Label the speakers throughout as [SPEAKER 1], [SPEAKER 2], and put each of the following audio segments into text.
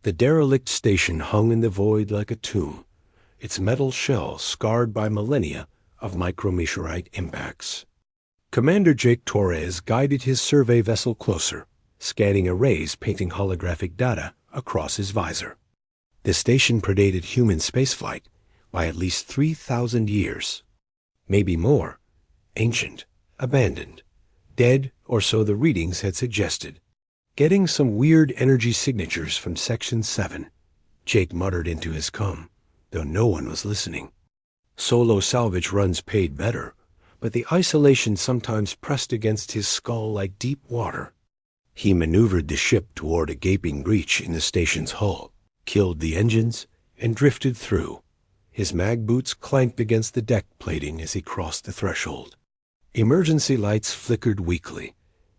[SPEAKER 1] The derelict station hung in the void like a tomb, its metal shell scarred by millennia of micrometeorite impacts. Commander Jake Torres guided his survey vessel closer, scanning arrays painting holographic data across his visor. The station predated human spaceflight by at least 3,000 years. Maybe more. Ancient, abandoned, dead, or so the readings had suggested. Getting some weird energy signatures from Section 7, Jake muttered into his comm, though no one was listening. Solo salvage runs paid better, but the isolation sometimes pressed against his skull like deep water. He maneuvered the ship toward a gaping breach in the station's hull, killed the engines, and drifted through. His mag boots clanked against the deck plating as he crossed the threshold. Emergency lights flickered weakly,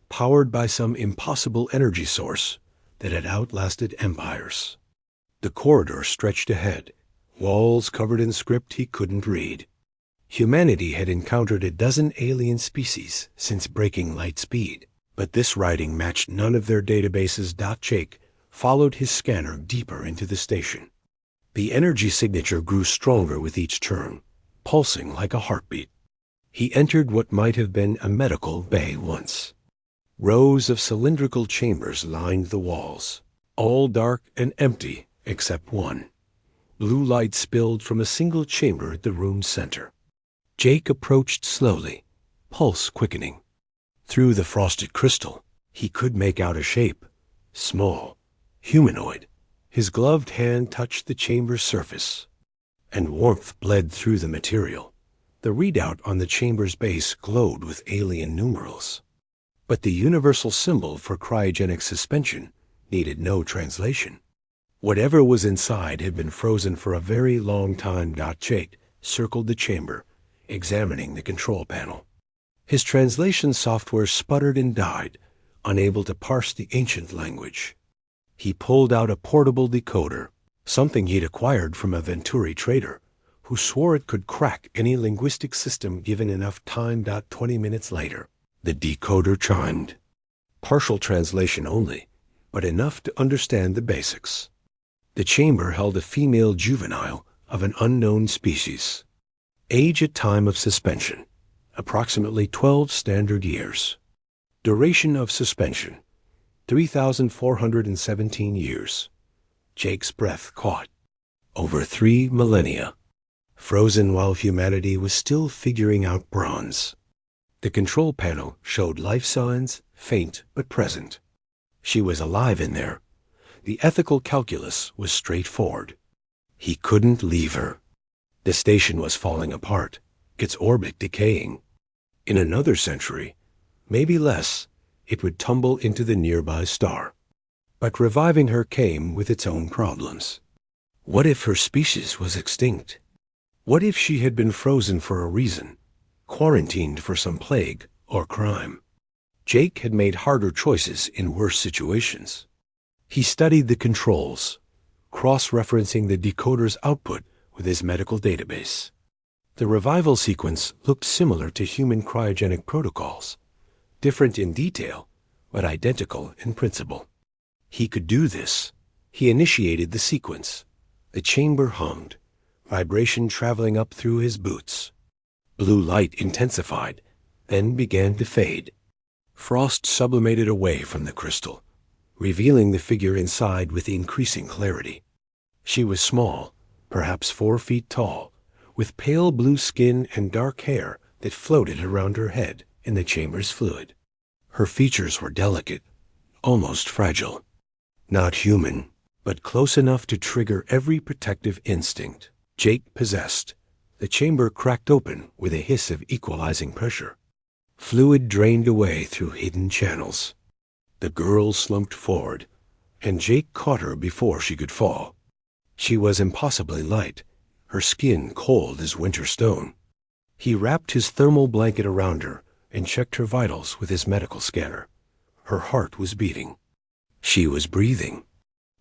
[SPEAKER 1] powered by some impossible energy source that had outlasted empires. The corridor stretched ahead, walls covered in script he couldn't read. Humanity had encountered a dozen alien species since breaking light speed, but this writing matched none of their databases. Jake followed his scanner deeper into the station. The energy signature grew stronger with each turn, pulsing like a heartbeat. He entered what might have been a medical bay once. Rows of cylindrical chambers lined the walls, all dark and empty except one. Blue light spilled from a single chamber at the room's center. Jake approached slowly, pulse quickening. Through the frosted crystal, he could make out a shape, small, humanoid. His gloved hand touched the chamber's surface, and warmth bled through the material. The readout on the chamber's base glowed with alien numerals. But the universal symbol for cryogenic suspension needed no translation. Whatever was inside had been frozen for a very long time. Jake circled the chamber, examining the control panel. His translation software sputtered and died, unable to parse the ancient language. He pulled out a portable decoder, something he'd acquired from a Venturi trader, who swore it could crack any linguistic system given enough time. 20 minutes later, the decoder chimed. Partial translation only, but enough to understand the basics. The chamber held a female juvenile of an unknown species. Age at time of suspension, approximately 12 standard years. Duration of suspension, 3,417 years. Jake's breath caught. Over 3 millennia. Frozen while humanity was still figuring out bronze. The control panel showed life signs, faint but present. She was alive in there. The ethical calculus was straightforward. He couldn't leave her. The station was falling apart, its orbit decaying. In another century, maybe less, it would tumble into the nearby star. But reviving her came with its own problems. What if her species was extinct? What if she had been frozen for a reason, quarantined for some plague or crime? Jake had made harder choices in worse situations. He studied the controls, cross-referencing the decoder's output with his medical database. The revival sequence looked similar to human cryogenic protocols, different in detail, but identical in principle. He could do this. He initiated the sequence. The chamber hummed, vibration traveling up through his boots. Blue light intensified, then began to fade. Frost sublimated away from the crystal, revealing the figure inside with increasing clarity. She was small, perhaps 4 feet tall, with pale blue skin and dark hair that floated around her head in the chamber's fluid. Her features were delicate, almost fragile. Not human, but close enough to trigger every protective instinct Jake possessed. The chamber cracked open with a hiss of equalizing pressure. Fluid drained away through hidden channels. The girl slumped forward, and Jake caught her before she could fall. She was impossibly light, her skin cold as winter stone. He wrapped his thermal blanket around her and checked her vitals with his medical scanner. Her heart was beating. She was breathing.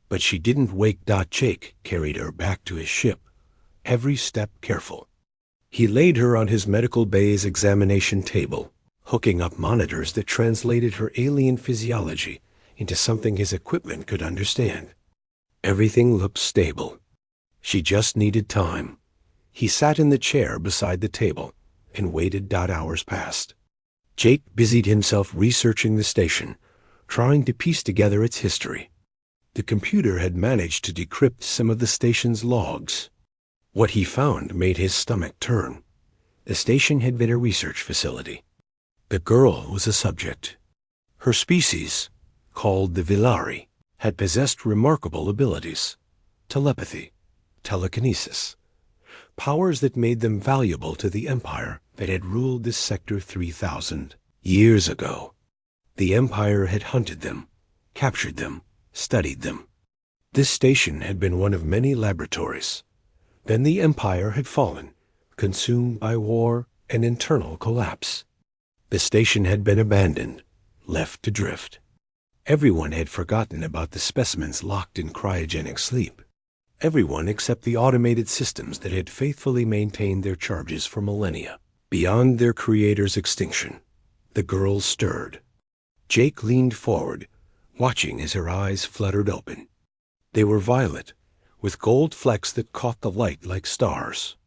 [SPEAKER 1] But she didn't wake. Jake carried her back to his ship, every step careful. He laid her on his medical bay's examination table, hooking up monitors that translated her alien physiology into something his equipment could understand. Everything looked stable. She just needed time. He sat in the chair beside the table and waited. Hours passed. Jake busied himself researching the station, trying to piece together its history. The computer had managed to decrypt some of the station's logs. What he found made his stomach turn. The station had been a research facility. The girl was a subject. Her species, called the Velari, had possessed remarkable abilities: telepathy, telekinesis, powers that made them valuable to the Empire that had ruled this sector 3,000 years ago. The Empire had hunted them, captured them, studied them. This station had been one of many laboratories. Then the Empire had fallen, consumed by war and internal collapse. The station had been abandoned, left to drift. Everyone had forgotten about the specimens locked in cryogenic sleep. Everyone except the automated systems that had faithfully maintained their charges for millennia. Beyond their creator's extinction, the girl stirred. Jake leaned forward, watching as her eyes fluttered open. They were violet, with gold flecks that caught the light like stars.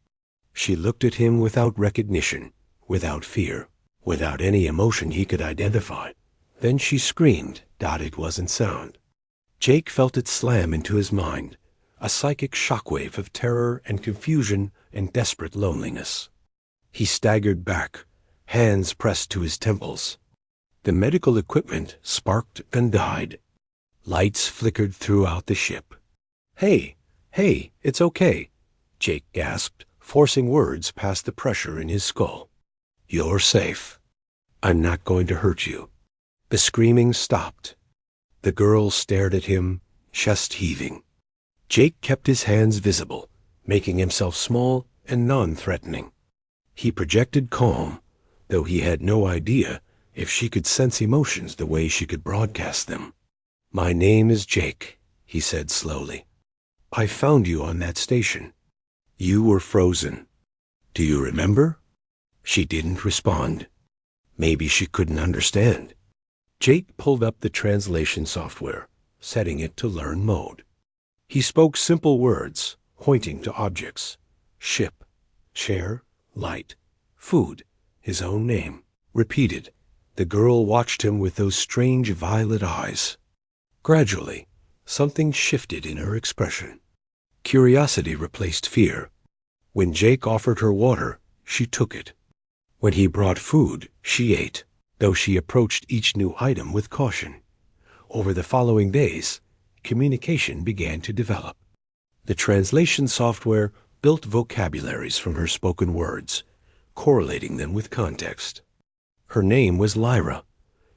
[SPEAKER 1] She looked at him without recognition, without fear, without any emotion he could identify. Then she screamed. It wasn't sound. Jake felt it slam into his mind, a psychic shockwave of terror and confusion and desperate loneliness. He staggered back, hands pressed to his temples. The medical equipment sparked and died. Lights flickered throughout the ship. Hey, it's okay," Jake gasped, forcing words past the pressure in his skull. "You're safe. I'm not going to hurt you." The screaming stopped. The girl stared at him, chest heaving. Jake kept his hands visible, making himself small and non-threatening. He projected calm, though he had no idea if she could sense emotions the way she could broadcast them. "My name is Jake," he said slowly. "I found you on that station. You were frozen. Do you remember?" She didn't respond. Maybe she couldn't understand. Jake pulled up the translation software, setting it to learn mode. He spoke simple words, pointing to objects: ship, chair, light, food, his own name. Repeated. The girl watched him with those strange violet eyes. Gradually, something shifted in her expression. Curiosity replaced fear. When Jake offered her water, she took it. When he brought food, she ate, though she approached each new item with caution. Over the following days, communication began to develop. The translation software built vocabularies from her spoken words, correlating them with context. Her name was Lyra.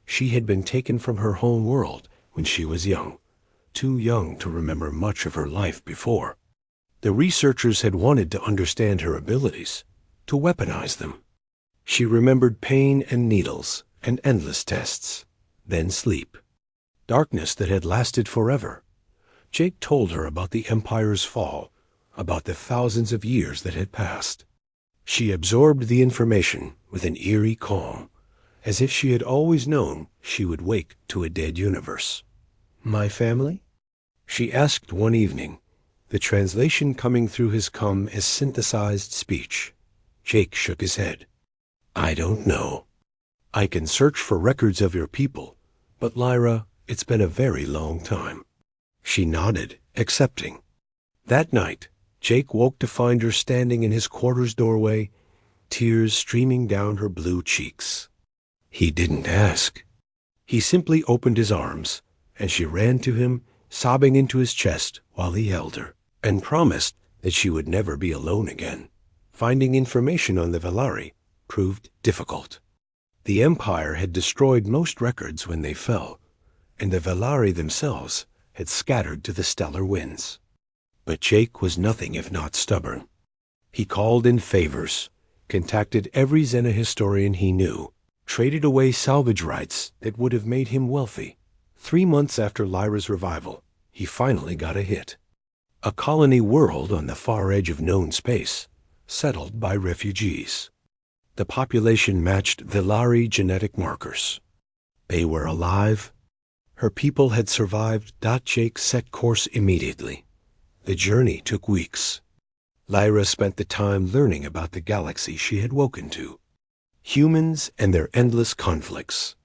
[SPEAKER 1] She had been taken from her home world when she was young, too young to remember much of her life before. The researchers had wanted to understand her abilities, to weaponize them. She remembered pain and needles and endless tests, then sleep. Darkness that had lasted forever. Jake told her about the Empire's fall, about the thousands of years that had passed. She absorbed the information with an eerie calm, as if she had always known she would wake to a dead universe. "My family?" she asked one evening, the translation coming through his calm as synthesized speech. Jake shook his head. "I don't know. I can search for records of your people, but Lyra, it's been a very long time." She nodded, accepting. That night, Jake woke to find her standing in his quarters doorway, tears streaming down her blue cheeks. He didn't ask. He simply opened his arms, and she ran to him, sobbing into his chest while he held her, and promised that she would never be alone again. Finding information on the Velari proved difficult. The Empire had destroyed most records when they fell, and the Velari themselves had scattered to the stellar winds. But Jake was nothing if not stubborn. He called in favors, contacted every Xena historian he knew, traded away salvage rights that would have made him wealthy. 3 months after Lyra's revival, he finally got a hit. A colony world on the far edge of known space, settled by refugees. The population matched Velari genetic markers. They were alive. Her people had survived. Jake set course immediately. The journey took weeks. Lyra spent the time learning about the galaxy she had woken to. Humans and their endless conflicts.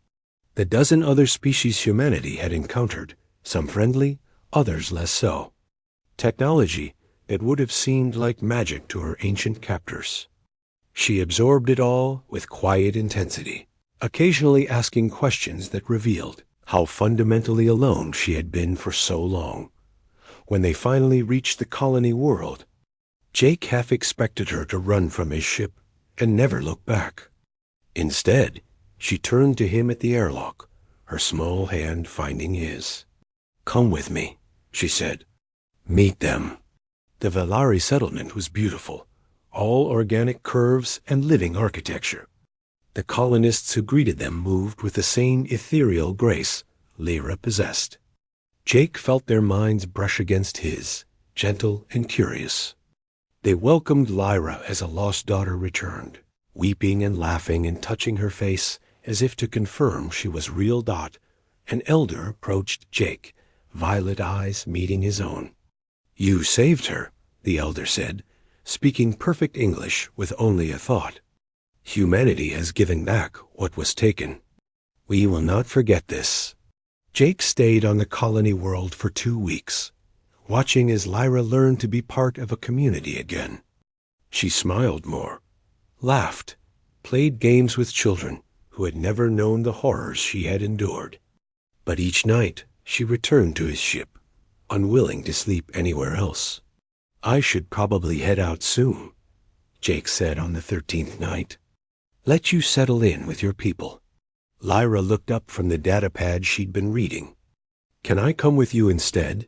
[SPEAKER 1] The dozen other species humanity had encountered, some friendly, others less so. Technology that would have seemed like magic to her ancient captors. She absorbed it all with quiet intensity, occasionally asking questions that revealed how fundamentally alone she had been for so long. When they finally reached the colony world, Jake half expected her to run from his ship and never look back. Instead, she turned to him at the airlock, her small hand finding his. "Come with me," she said. "Meet them." The Valari settlement was beautiful, all organic curves and living architecture. The colonists who greeted them moved with the same ethereal grace Lyra possessed. Jake felt their minds brush against his, gentle and curious. They welcomed Lyra as a lost daughter returned, weeping and laughing and touching her face as if to confirm she was real. An elder approached Jake, violet eyes meeting his own. "You saved her," the elder said, speaking perfect English with only a thought. "Humanity has given back what was taken. We will not forget this." Jake stayed on the colony world for 2 weeks, watching as Lyra learned to be part of a community again. She smiled more, laughed, played games with children who had never known the horrors she had endured. But each night she returned to his ship, unwilling to sleep anywhere else. "I should probably head out soon," Jake said on the 13th night. "Let you settle in with your people." Lyra looked up from the datapad she'd been reading. "Can I come with you instead?"